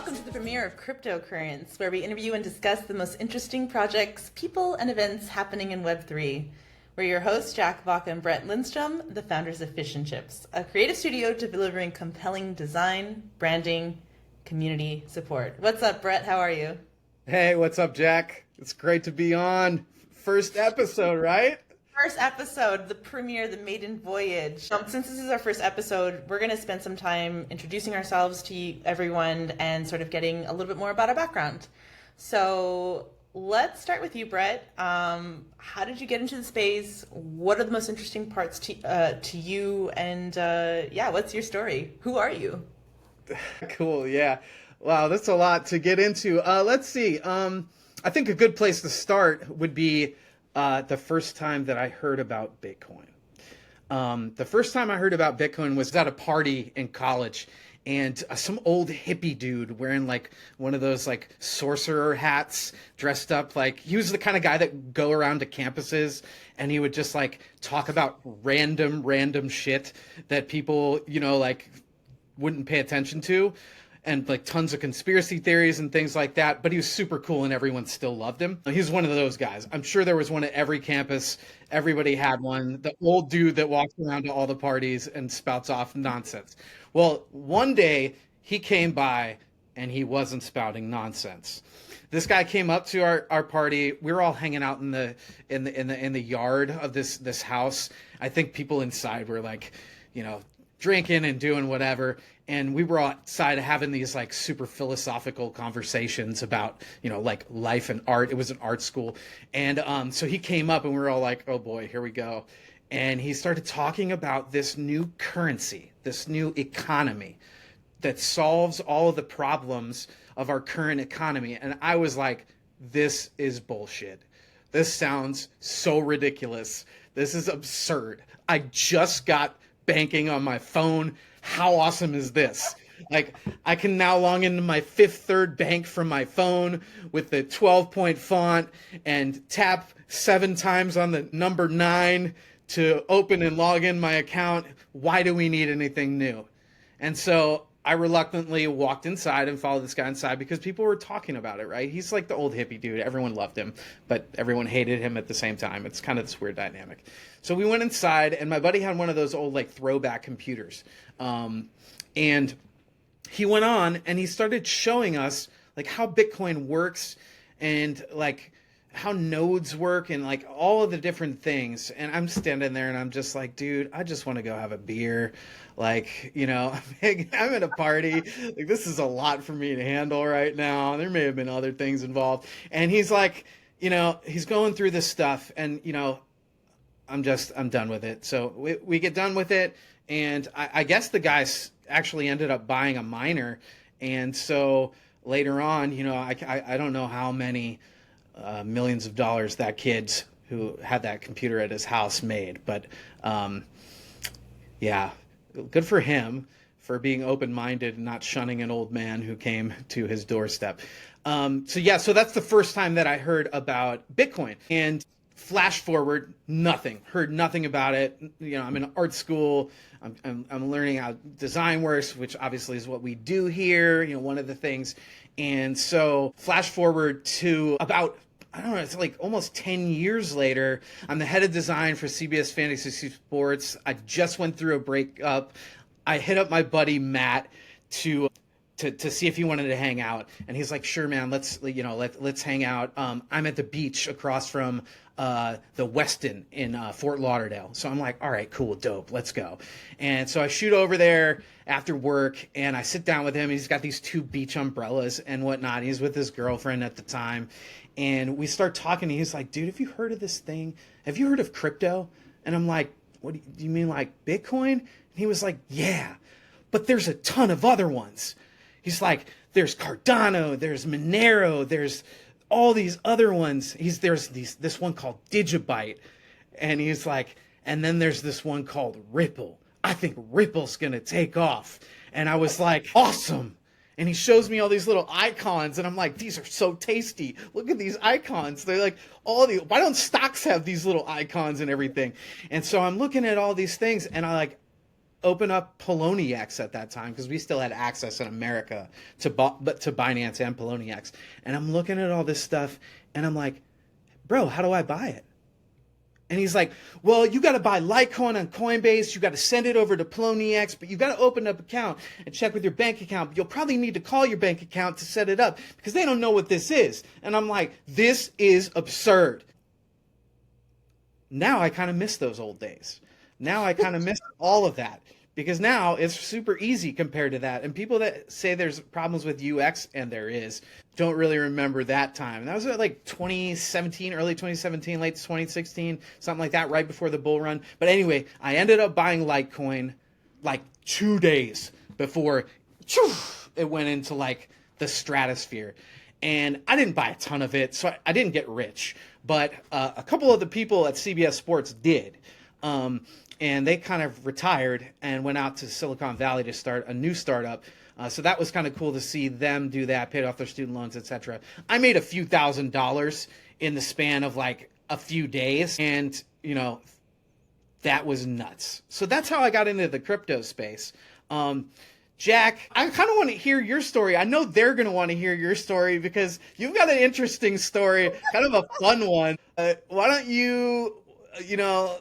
welcome to the premiere of Cryptocurrents, where we interview and discuss the most interesting projects, people, and events happening in Web3. We're your hosts, Jacq, Vaca, and Brett Lindstrom, the founders of Fish and Chips, a creative studio delivering compelling design, branding, community support. What's up, Brett? How are you? Hey, what's up, Jacq? It's great to be on. First episode, right? First episode, the premiere, the maiden voyage. Since this is our first episode, we're going to spend some time introducing ourselves to everyone and sort of getting a little bit more about our background. So let's start with you, Brett. How did you get into the space? What are the most interesting parts to you? And what's your story? Who are you? Cool, yeah. Wow, that's a lot to get into. Let's see. I think a good place to start would be the first time that I heard about Bitcoin. The first time I heard about Bitcoin was at a party in college, and some old hippie dude wearing like one of those like sorcerer hats, dressed up like he was the kind of guy that would go around to campuses and he would just like talk about random shit that people, like wouldn't pay attention to, and like tons of conspiracy theories and things like that. But he was super cool and everyone still loved him. He's one of those guys. I'm sure there was one at every campus. Everybody had one. The old dude that walks around to all the parties and spouts off nonsense. Well, one day he came by and he wasn't spouting nonsense. This guy came up to our party. We were all hanging out in the yard of this house. I think people inside were like, drinking and doing whatever. And we were outside having these like super philosophical conversations about, like life and art. It was an art school. And so he came up and we were all like, oh boy, here we go. And he started talking about this new currency, this new economy that solves all of the problems of our current economy. And I was like, this is bullshit. This sounds so ridiculous. This is absurd. I just got banking on my phone. How awesome is this? Like, I can now log into my Fifth Third bank from my phone with the 12-point font and tap 7 times on the number 9 to open and log in my account. Why do we need anything new? And so I reluctantly walked inside and followed this guy inside because people were talking about it, right? He's like the old hippie dude. Everyone loved him, but everyone hated him at the same time. It's kind of this weird dynamic. So we went inside, and my buddy had one of those old like throwback computers. And he went on and he started showing us like how Bitcoin works and like how nodes work and like all of the different things. And I'm standing there and I'm just like, dude, I just want to go have a beer. Like, I'm at a party. Like, this is a lot for me to handle right now. There may have been other things involved. And he's like, he's going through this stuff and, I'm done with it. So we get done with it. And I guess the guys actually ended up buying a miner. And so later on, I don't know how many millions of dollars that kid who had that computer at his house made. But yeah, good for him for being open-minded and not shunning an old man who came to his doorstep. So that's the first time that I heard about Bitcoin. And flash forward, heard nothing about it. I'm in art school. I'm learning how design works, which obviously is what we do here, one of the things. And so flash forward to about, I don't know, it's like almost 10 years later. I'm the head of design for CBS Fantasy Sports. I just went through a breakup. I hit up my buddy Matt to see if he wanted to hang out, and he's like, sure, man, let's hang out. I'm at the beach across from the Westin in Fort Lauderdale. So I'm like, all right, cool, dope, let's go. And so I shoot over there after work and I sit down with him. He's got these 2 beach umbrellas and whatnot. He's with his girlfriend at the time. And we start talking and he's like, dude, have you heard of this thing? Have you heard of crypto? And I'm like, what do you mean, like Bitcoin? And he was like, yeah, but there's a ton of other ones. He's like, there's Cardano, there's Monero, there's all these other ones. There's this one called Digibyte. And he's like, and then there's this one called Ripple. I think Ripple's going to take off. And I was like, awesome. And he shows me all these little icons. And I'm like, these are so tasty. Look at these icons. They're like, why don't stocks have these little icons and everything? And so I'm looking at all these things and I'm like, open up Poloniex at that time because we still had access in America to Binance and Poloniex. And I'm looking at all this stuff and I'm like, bro, how do I buy it? And he's like, well, you got to buy Litecoin on Coinbase. You got to send it over to Poloniex, but you got to open up an account and check with your bank account. But you'll probably need to call your bank account to set it up because they don't know what this is. And I'm like, this is absurd. Now I kind of miss those old days. Now I kind of miss all of that because now it's super easy compared to that. And people that say there's problems with UX, and there is, don't really remember that time. That was like 2017, early 2017, late 2016, something like that, right before the bull run. But anyway, I ended up buying Litecoin like 2 days before it went into like the stratosphere. And I didn't buy a ton of it, so I didn't get rich. But a couple of the people at CBS Sports did. And they kind of retired and went out to Silicon Valley to start a new startup. So that was kind of cool to see them do that, paid off their student loans, etc. I made a few $1,000s in the span of like a few days. And, you know, that was nuts. So that's how I got into the crypto space. Jacq, I kind of want to hear your story. I know they're going to want to hear your story because you've got an interesting story, kind of a fun one. Why don't you, why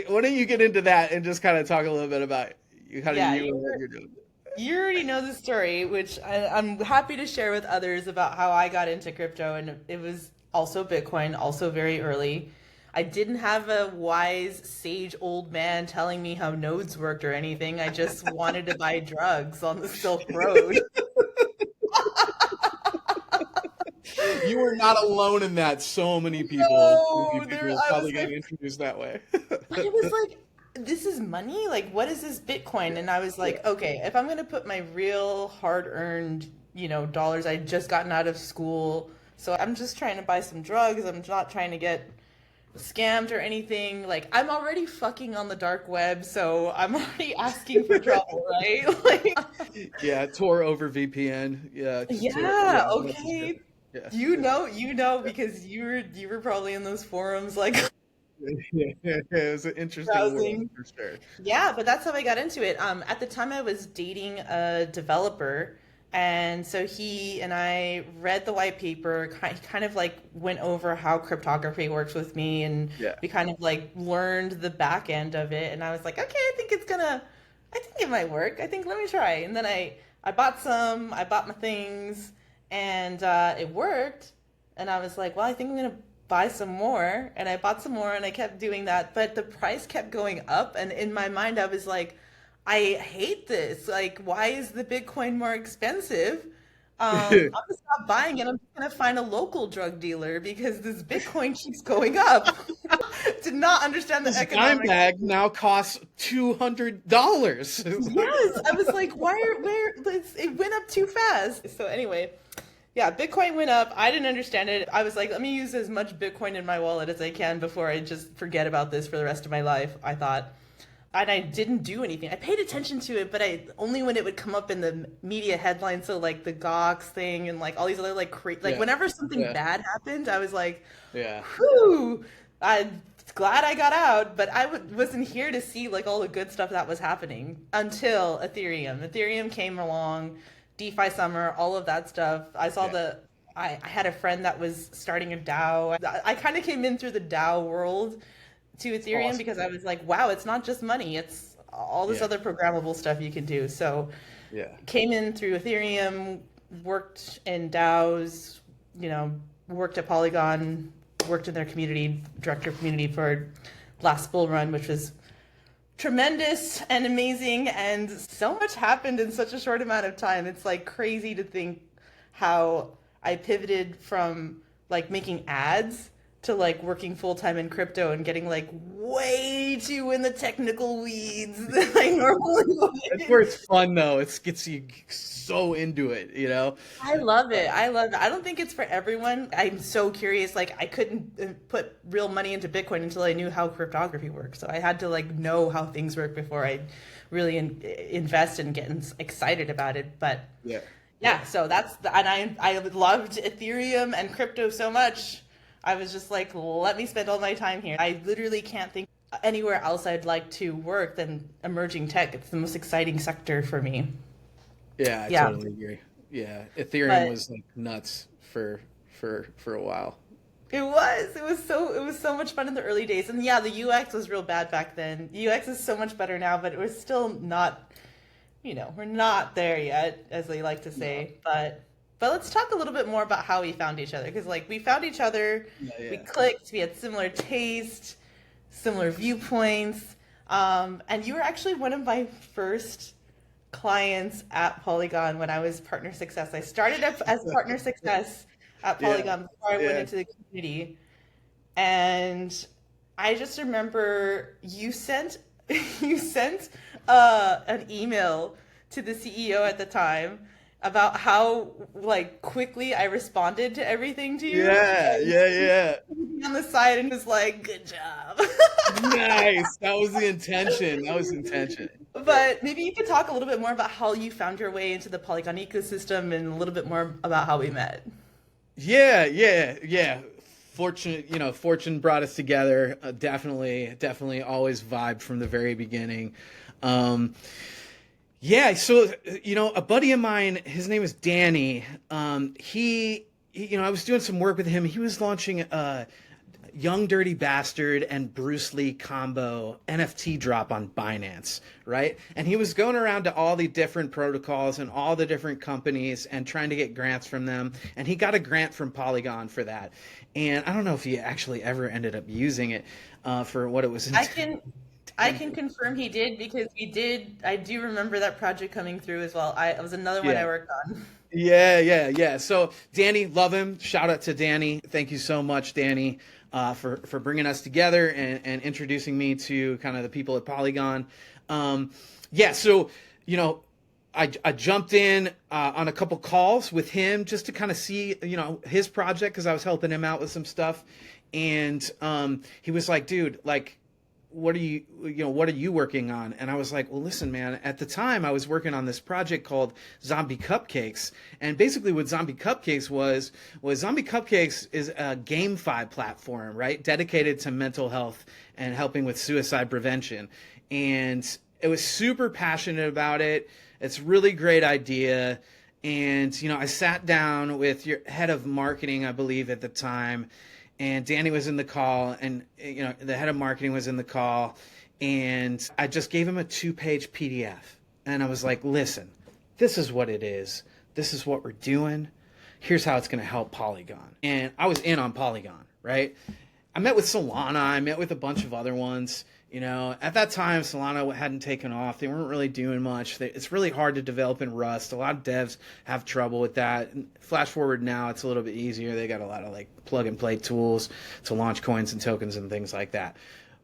don't you get into that and just kind of talk a little bit about you, and what you're doing. You already know the story, which I'm happy to share with others about how I got into crypto. And it was also Bitcoin, also very early. I didn't have a wise, sage old man telling me how nodes worked or anything. I just wanted to buy drugs on the Silk Road. You were not alone in that. So many people, probably getting introduced that way. But it was like, this is money? Like, what is this Bitcoin? And I was like, okay, if I'm going to put my real hard-earned, dollars, I'd just gotten out of school. So I'm just trying to buy some drugs. I'm not trying to get scammed or anything. Like, I'm already fucking on the dark web, so I'm already asking for trouble, right? Like, yeah, Tor over VPN. Yeah, okay. Yeah. You know, because you were probably in those forums, like. Yeah, it was an interesting world, for sure. Yeah, but that's how I got into it. At the time, I was dating a developer. And so he and I read the white paper, kind of like went over how cryptography works with me. And we kind of like learned the back end of it. And I was like, okay, I think it might work. I think, let me try. And then I bought my things and it worked. And I was like, well, I think I'm going to buy some more. And I bought some more and I kept doing that. But the price kept going up. And in my mind, I was like, I hate this. Like, why is the Bitcoin more expensive? I'm gonna stop buying it. I'm just gonna find a local drug dealer because this Bitcoin keeps going up. Did not understand the economics. Dime bag now costs $200. Yes, I was like, it went up too fast. So anyway, yeah, Bitcoin went up. I didn't understand it. I was like, let me use as much Bitcoin in my wallet as I can before I just forget about this for the rest of my life, I thought. And I didn't do anything. I paid attention to it, but only when it would come up in the media headlines. So like the Gox thing and like all these other whenever something bad happened, I was like, whew, I'm glad I got out. But I wasn't here to see like all the good stuff that was happening until Ethereum. Ethereum came along, DeFi summer, all of that stuff. I saw I had a friend that was starting a DAO. I kind of came in through the DAO world to Ethereum because I was like, wow, it's not just money, it's all this other programmable stuff you can do. So came in through Ethereum, worked in DAOs, worked at Polygon, worked in their community, director of community for last bull run, which was tremendous and amazing. And so much happened in such a short amount of time. It's like crazy to think how I pivoted from like making ads to like working full-time in crypto and getting like way too in the technical weeds than I normally would. That's where it's fun though. It gets you so into it, I love it. I don't think it's for everyone. I'm so curious. Like I couldn't put real money into Bitcoin until I knew how cryptography worked. So I had to like know how things work before I really invest and get excited about it. But so and I loved Ethereum and crypto so much. I was just like, let me spend all my time here. I literally can't think anywhere else I'd like to work than emerging tech. It's the most exciting sector for me. Yeah, I Yeah, totally agree. Yeah, Ethereum but was like nuts for a while. it was so much fun in the early days. And yeah, the UX was real bad back then. UX is so much better now, but it was still not, we're not there yet, as they like to No. say. But let's talk a little bit more about how we found each other, because like we found each other, Yeah, we yeah. clicked, we had similar taste, similar viewpoints. And you were actually one of my first clients at Polygon when I was partner success. I started up as partner success at Yeah. Polygon before I went Yeah. into the community. And I just remember you sent you sent an email to the CEO at the time about how like quickly I responded to everything to you. Yeah, And yeah, yeah. on the side and was like, "Good job." Nice. That was the intention. That was the intention. But maybe you could talk a little bit more about how you found your way into the Polygon ecosystem and a little bit more about how we met. Yeah, yeah, yeah. Fortune brought us together. Definitely always vibed from the very beginning. Um, yeah, so a buddy of mine, his name is Danny. I was doing some work with him. He was launching Young Dirty Bastard and Bruce Lee combo NFT drop on Binance, right? And he was going around to all the different protocols and all the different companies and trying to get grants from them. And he got a grant from Polygon for that. And I don't know if he actually ever ended up using it for what it was I can I can intended. confirm he did because we did. I do remember that project coming through as well. It was another one I Yeah. worked on. Yeah, yeah, yeah. So Danny, love him. Shout out to Danny. Thank you so much, Danny, for bringing us together and introducing me to kind of the people at Polygon. Yeah, so I jumped in on a couple calls with him just to kind of see his project because I was helping him out with some stuff, and he was like, "Dude, like, what are you working on?" And I was like, well, listen, man, at the time I was working on this project called Zombie Cupcakes. And basically what Zombie Cupcakes was Zombie Cupcakes is a GameFi platform, right? Dedicated to mental health and helping with suicide prevention. And it was super passionate about it. It's a really great idea. And, I sat down with your head of marketing, I believe at the time, and Danny was in the call, and the head of marketing was in the call, and I just gave him a 2-page PDF, and I was like, "Listen, this is what it is. This is what we're doing. Here's how it's going to help Polygon." And I was in on Polygon, right? I met with Solana. I met with a bunch of other ones. At that time, Solana hadn't taken off. They weren't really doing much. It's really hard to develop in Rust. A lot of devs have trouble with that. Flash forward now, it's a little bit easier. They got a lot of like plug and play tools to launch coins and tokens and things like that.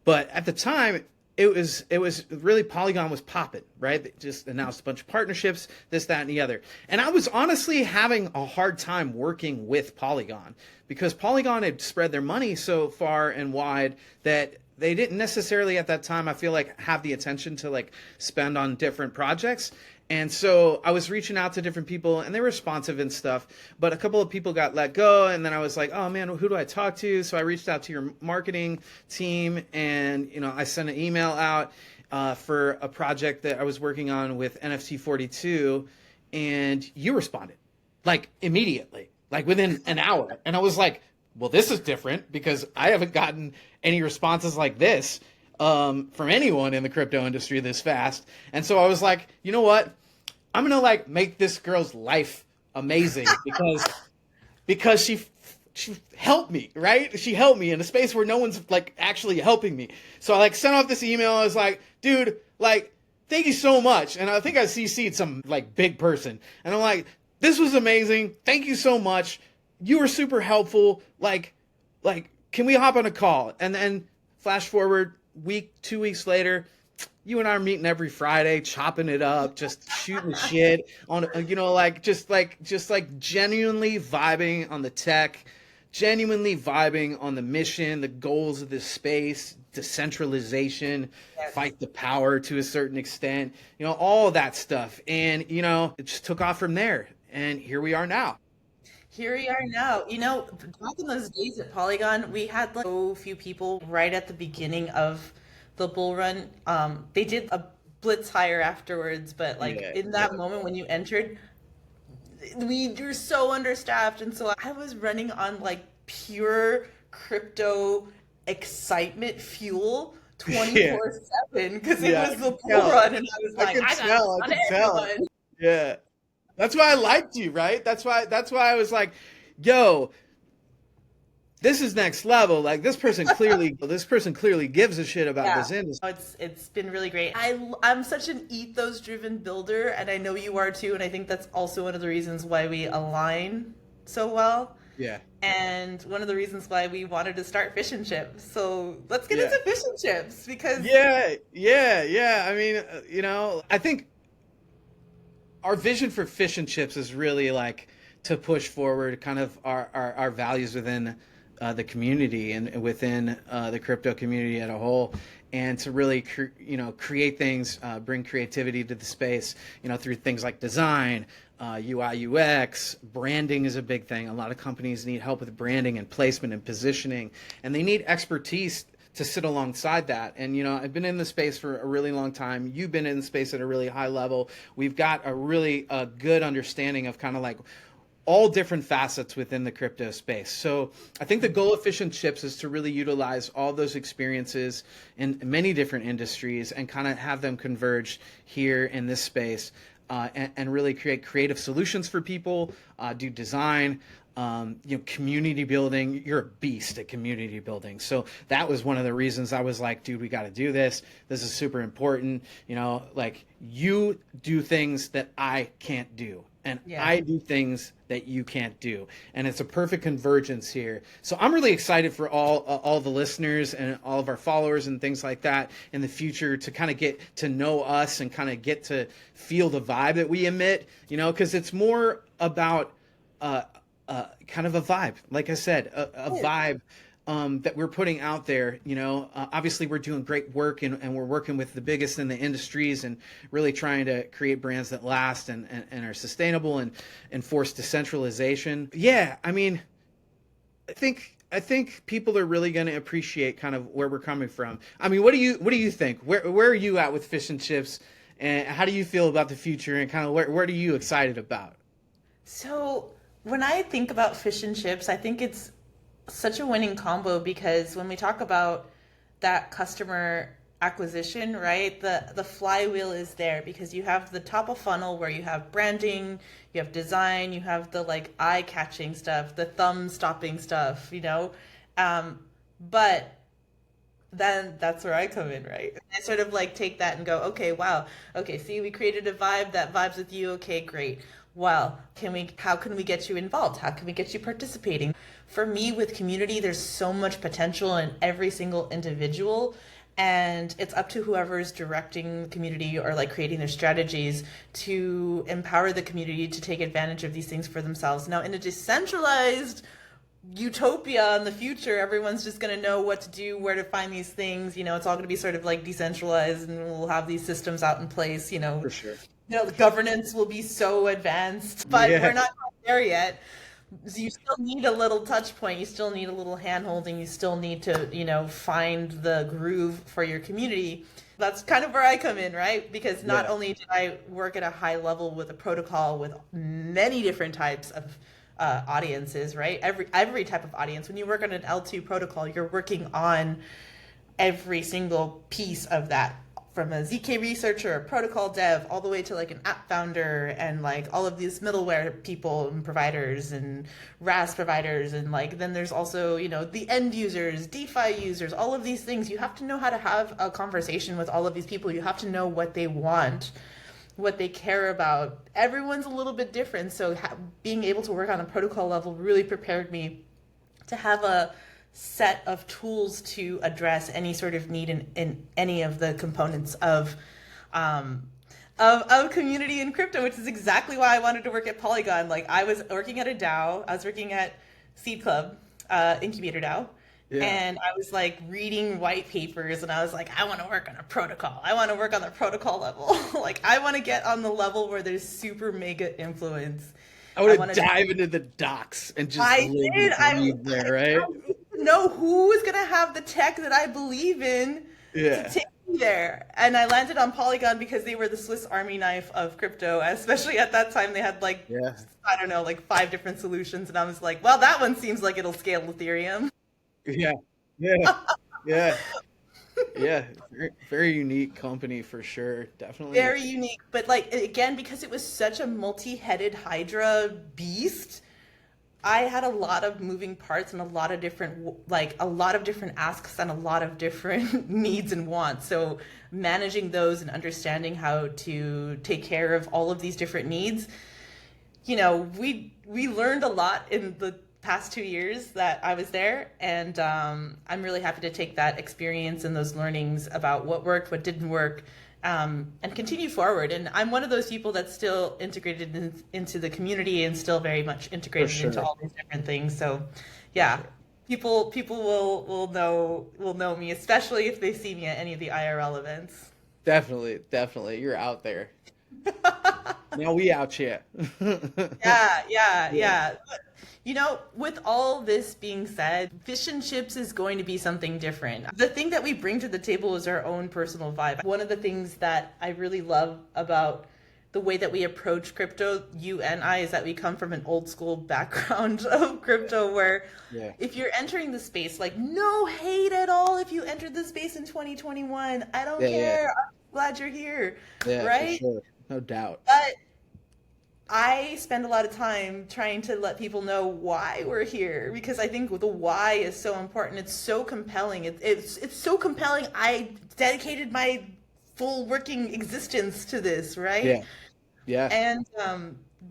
But at the time, it was really Polygon was popping, right? They just announced a bunch of partnerships, this, that, and the other. And I was honestly having a hard time working with Polygon because Polygon had spread their money so far and wide that they didn't necessarily at that time, I feel like, have the attention to like spend on different projects. And so I was reaching out to different people and they were responsive and stuff, but a couple of people got let go. And then I was like, oh man, who do I talk to? So I reached out to your marketing team and, I sent an email out for a project that I was working on with NFT 42 and you responded like immediately, like within an hour. And I was like, well, this is different because I haven't gotten any responses like this from anyone in the crypto industry this fast. And so I was like, you know what? I'm gonna like make this girl's life amazing because she helped me, right? She helped me in a space where no one's like actually helping me. So I like sent off this email. I was like, dude, like, thank you so much. And I think I CC'd some like big person. And I'm like, this was amazing. Thank you so much. You were super helpful. Like, can we hop on a call? And then flash forward 2 weeks later, you and I are meeting every Friday, chopping it up, just shooting the shit on, just like genuinely vibing on the tech, genuinely vibing on the mission, the goals of this space, decentralization, Yes. fight the power to a certain extent, all of that stuff. And, it just took off from there. And here we are now. Here we are now. Back in those days at Polygon, we had like so few people right at the beginning of the bull run. They did a blitz hire afterwards, but like Yeah. in that moment when you entered, we were so understaffed, and so I was running on like pure crypto excitement fuel Yeah. 24/7 because it Yeah. was I the can bull tell. run, and I was I like, can I gotta tell. I on can tell. everyone. Yeah. That's why I liked you, right? That's why I was like, yo, this is next level. Like this person clearly gives a shit about Yeah, this industry. it's been really great. I'm such an ethos driven builder, and I know you are too, and I think that's also one of the reasons why we align so well. Yeah. And one of the reasons why we wanted to start Fish and Chips. So let's get Yeah. into Fish and Chips because Yeah. Yeah. Yeah. I mean, I think our vision for Fish and Chips is really like to push forward kind of our values within the community and within the crypto community as a whole, and to really create things, bring creativity to the space, through things like design, UI UX. Branding is a big thing. A lot of companies need help with branding and placement and positioning, and they need expertise to sit alongside that. And I've been in the space for a really long time. You've been in the space at a really high level. We've got a really good understanding of kind of like all different facets within the crypto space. So I think the goal of Fish and Chips is to really utilize all those experiences in many different industries and kind of have them converge here in this space, and really create creative solutions for people, do design, community building. You're a beast at community building. So that was one of the reasons I was like, dude, we got to do this. This is super important. Like you do things that I can't do, and yeah. I do things that you can't do, and it's a perfect convergence here. So I'm really excited for all the listeners and all of our followers and things like that in the future to kind of get to know us and kind of get to feel the vibe that we emit, because it's more about kind of a vibe. Like I said, a vibe that we're putting out there. Obviously we're doing great work, and we're working with the biggest in the industries and really trying to create brands that last and are sustainable and enforce decentralization. Yeah, I mean, I think people are really going to appreciate kind of where we're coming from. I mean, what do you think? Where are you at with Fish and Chips, and how do you feel about the future, and kind of where are you excited about? So when I think about Fish and Chips, I think it's such a winning combo because when we talk about that customer acquisition, right? The flywheel is there because you have the top of funnel where you have branding, you have design, you have the like eye-catching stuff, the thumb-stopping stuff. But then that's where I come in, right? I sort of like take that and go, okay, wow, okay, see, we created a vibe that vibes with you. Okay, great. Well, how can we get you involved? How can we get you participating? For me, with community, there's so much potential in every single individual, and it's up to whoever's directing the community or like creating their strategies to empower the community to take advantage of these things for themselves. Now, in a decentralized utopia in the future, everyone's just going to know what to do, where to find these things. It's all going to be sort of like decentralized, and we'll have these systems out in place. For sure. The governance will be so advanced, but Yeah. we're not there yet. So you still need a little touch point. You still need a little hand holding. You still need to, find the groove for your community. That's kind of where I come in, right? Because not Yeah. only did I work at a high level with a protocol with many different types of audiences, right? Every type of audience. When you work on an L2 protocol, you're working on every single piece of that, from a ZK researcher, a protocol dev, all the way to like an app founder and like all of these middleware people and providers and RAS providers. And like, then there's also, the end users, DeFi users, all of these things. You have to know how to have a conversation with all of these people. You have to know what they want, what they care about. Everyone's a little bit different. So being able to work on a protocol level really prepared me to have a set of tools to address any sort of need in any of the components of community in crypto, which is exactly why I wanted to work at Polygon. Like I was working at a DAO, I was working at Seed Club, Incubator DAO, Yeah. and I was like reading white papers, and I was like, I want to work on a protocol. I want to work on the protocol level. Like I want to get on the level where there's super mega influence. I want wanna to dive into the docs and just I live did. and breathe there, right? I need to know who is going to have the tech that I believe in to Yeah. take me there. And I landed on Polygon because they were the Swiss Army knife of crypto, especially at that time. They had like, Yeah. I don't know, like 5 different solutions. And I was like, well, that one seems like it'll scale Ethereum. Yeah. Yeah. Yeah. Yeah. Very, very unique company for sure. Definitely. Very unique. But like, again, because it was such a multi-headed Hydra beast, I had a lot of moving parts and a lot of different, like a lot of different asks and a lot of different needs and wants. So managing those and understanding how to take care of all of these different needs, we learned a lot in the past 2 years that I was there, and I'm really happy to take that experience and those learnings about what worked, what didn't work, and continue forward. And I'm one of those people that's still integrated into the community and still very much For integrated into sure. all these different things. So, For yeah, sure. people will know me, especially if they see me at any of the IRL events. Definitely. Definitely. You're out there. Now we out here. Yeah, yeah, Yeah. yeah. With all this being said, fish and chips is going to be something different. The thing that we bring to the table is our own personal vibe. One of the things that I really love about the way that we approach crypto, you and I, is that we come from an old school background of crypto where Yeah. if you're entering the space, like no hate at all if you entered the space in 2021. I don't Yeah. Yeah. care. I'm glad you're here, Yeah. For right? sure. No doubt. But I spend a lot of time trying to let people know why we're here because I think the why is so important. It's so compelling. It's so compelling. I dedicated my full working existence to this, right? Yeah. Yeah. And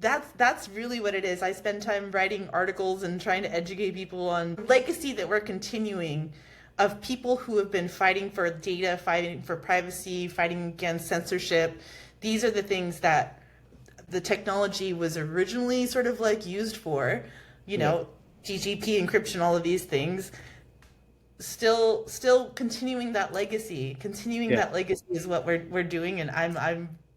that's really what it is. I spend time writing articles and trying to educate people on the legacy that we're continuing of people who have been fighting for data, fighting for privacy, fighting against censorship. These are the things that the technology was originally sort of like used for, you Yeah. know, GGP encryption, all of these things. Still continuing Yeah. that legacy is what we're doing, and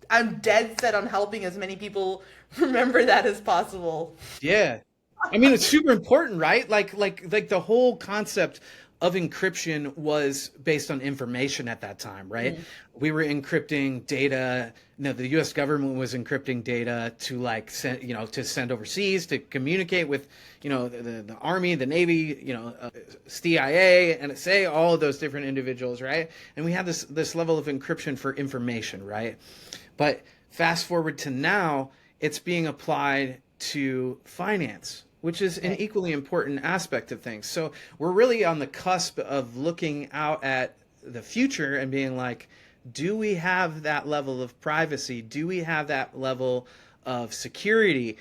I'm dead set on helping as many people remember that as possible. Yeah. I mean, it's super important, right? Like the whole concept of encryption was based on information at that time, right? We were encrypting data. The U.S. government was encrypting data to like send, to send overseas to communicate with, the Army, the Navy, CIA, NSA, all of those different individuals, right? And we had this level of encryption for information, right? But fast forward to now, it's being applied to finance, which is an equally important aspect of things. So we're really on the cusp of looking out at the future and being like, do we have that level of privacy? Do we have that level of security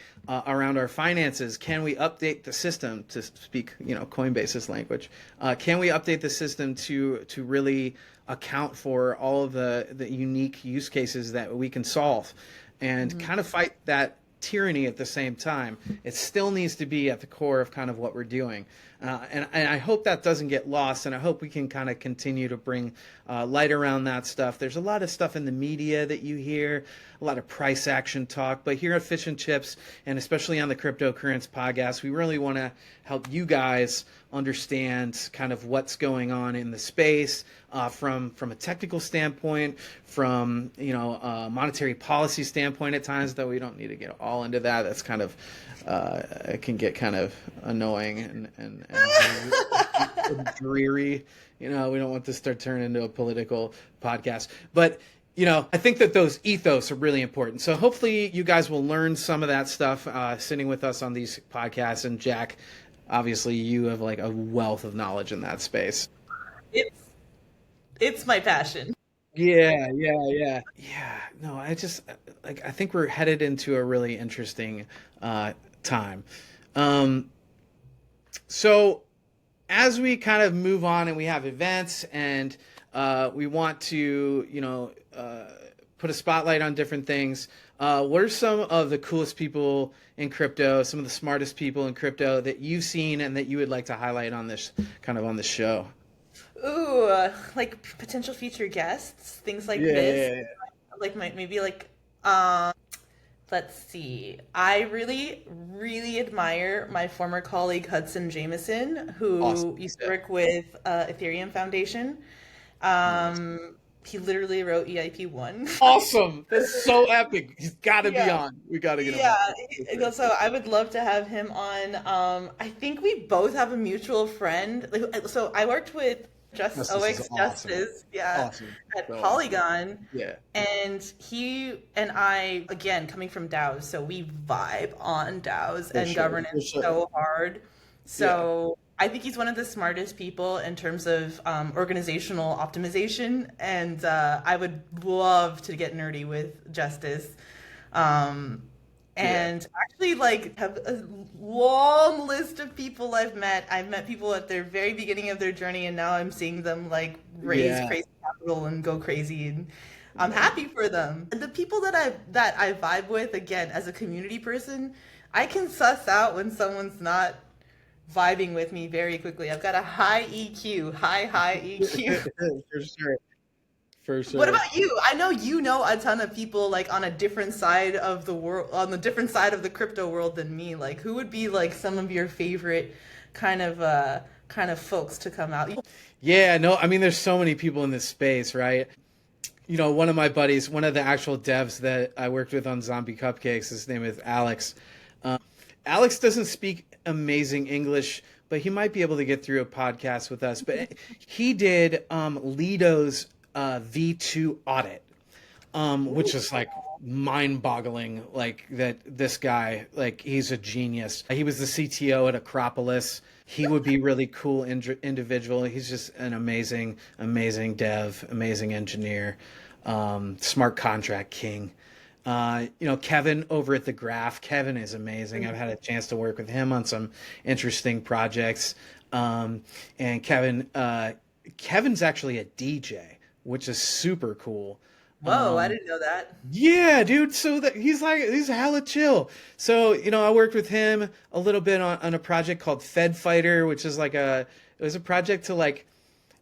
around our finances? Can we update the system, to speak, Coinbase's language? Can we update the system to really account for all of the unique use cases that we can solve and kind of fight that tyranny at the same time? It still needs to be at the core of kind of what we're doing. And I hope that doesn't get lost, and I hope we can kind of continue to bring light around that stuff. There's a lot of stuff in the media that you hear, a lot of price action talk, but here at Fish and Chips, and especially on the Cryptocurrents podcast, we really want to help you guys understand kind of what's going on in the space from a technical standpoint, from a monetary policy standpoint at times, though we don't need to get all into that. That's kind of it can get kind of annoying and dreary. We don't want this to turn into a political podcast, but I think that those ethos are really important. So hopefully you guys will learn some of that stuff sitting with us on these podcasts. And Jacq, obviously you have like a wealth of knowledge in that space. It's my passion. Yeah, yeah, yeah. Yeah, no, I think we're headed into a really interesting time. So as we kind of move on and we have events and we want to, put a spotlight on different things, what are some of the coolest people in crypto, some of the smartest people in crypto that you've seen and that you would like to highlight on this show? Ooh, like potential future guests, things like Yeah, this. yeah, yeah. Like maybe like let's see. I really, really admire my former colleague Hudson Jameson, who Awesome. used to Yeah. work with Ethereum Foundation. He literally wrote EIP1. Awesome. That's so epic. He's got to be Yeah. on. We got to get him Yeah, on. For sure. so I would love to have him on. I think we both have a mutual friend. Like, so I worked with Just Justice is OX awesome. Justice, yeah, Awesome. at So awesome. Polygon, Yeah. and he and I, again, coming from DAOs, so we vibe on DAOs For and sure. For governance sure. so hard. Yeah. So I think he's one of the smartest people in terms of organizational optimization, and I would love to get nerdy with Justice. Um, Yeah. and actually, like, have a long list of people I've met. I've met people at their very beginning of their journey, and now I'm seeing them like raise Yeah. crazy capital and go crazy, and I'm Yeah. happy for them. And the people that I vibe with, again, as a community person, I can suss out when someone's not vibing with me very quickly. I've got a high EQ, high EQ. For sure. For What sure. about you? I know you know a ton of people like on a different side of the world, on the different side of the crypto world than me. Like, who would be like some of your favorite kind of folks to come out? Yeah, no, I mean, there's so many people in this space, right? You know, one of my buddies, one of the actual devs that I worked with on Zombie Cupcakes, his name is Alex. Um, Alex doesn't speak amazing English, but he might be able to get through a podcast with us. But he did Lido's V2 audit, which is like mind-boggling. Like that, this guy, like he's a genius. He was the CTO at Acropolis. He would be really cool individual. He's just an amazing dev, amazing engineer, smart contract king. You know, Kevin over at the Graph. Kevin is amazing. I've had a chance to work with him on some interesting projects. And Kevin's actually a DJ, which is super cool. Whoa, I didn't know that. Yeah, dude. So that he's hella chill. So, you know, I worked with him a little bit on a project called Fed Fighter, which is it was a project to like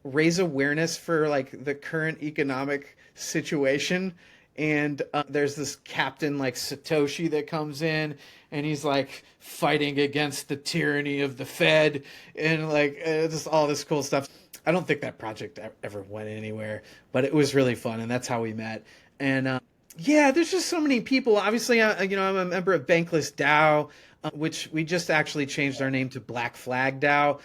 raise awareness for like the current economic situation. And there's this captain like Satoshi that comes in and he's like fighting against the tyranny of the Fed and like just all this cool stuff. I don't think that project ever went anywhere, but it was really fun, and that's how we met. And yeah, there's just so many people. Obviously, you know, I'm a member of Bankless DAO, which we just actually changed our name to Black Flag DAO.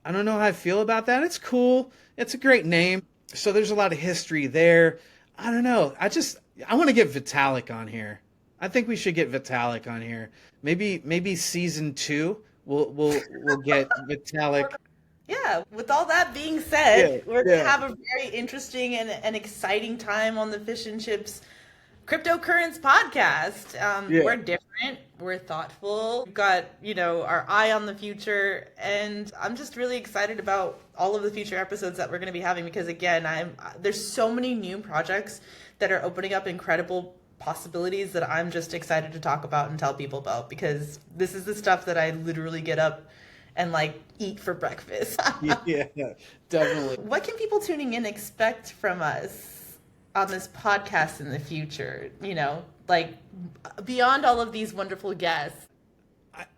I don't know how I feel about that. It's cool. It's a great name. So there's a lot of history there. I don't know. I want to get Vitalik on here. I think we should get Vitalik on here. Maybe season 2. We'll get Vitalik. Yeah, with all that being Yeah, said, we're going to yeah. have a very interesting and exciting time on the Fish and Chips Cryptocurrents podcast. Yeah. We're different, we're thoughtful, we've got, you know, our eye on the future, and I'm just really excited about all of the future episodes that we're going to be having because, again, there's so many new projects that are opening up incredible possibilities that I'm just excited to talk about and tell people about because this is the stuff that I literally get up and like eat for breakfast. Yeah, definitely. What can people tuning in expect from us on this podcast in the future? You know, like beyond all of these wonderful guests.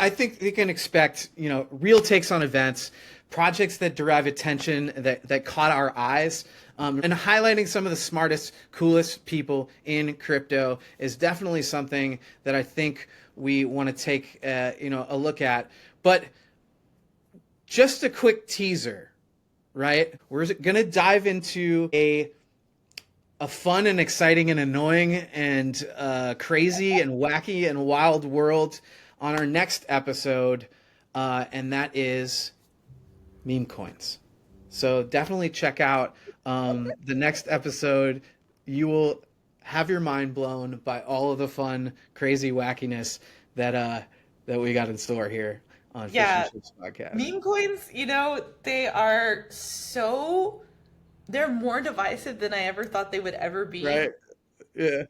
I think they can expect, you know, real takes on events, projects that derive attention, that caught our eyes, and highlighting some of the smartest, coolest people in crypto is definitely something that I think we want to take, you know, a look at. But just a quick teaser, right? We're going to dive into a fun and exciting and annoying and crazy and wacky and wild world on our next episode, and that is meme coins. So definitely check out the next episode. You will have your mind blown by all of the fun, crazy wackiness that we got in store here on Fish and Yeah, Chips Podcast. meme coins, you know, they're more divisive than I ever thought they would ever be. Right? Yeah.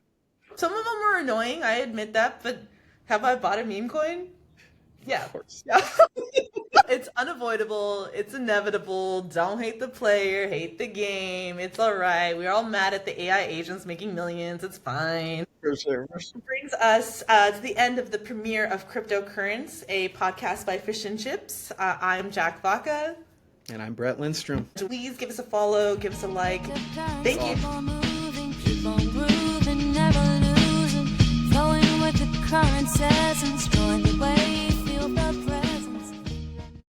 Some of them are annoying, I admit that, but have I bought a meme coin? Yeah. Of course. Yeah. It's unavoidable. It's inevitable. Don't hate the player, hate the game. It's all right. We're all mad at the AI agents making millions. It's fine. For sure. Brings us to the end of the premiere of Cryptocurrents, a podcast by Fish and Chips. I'm Jacq Vaca. And I'm Brett Lindstrom. Please give us a follow, give us a like. Thank you.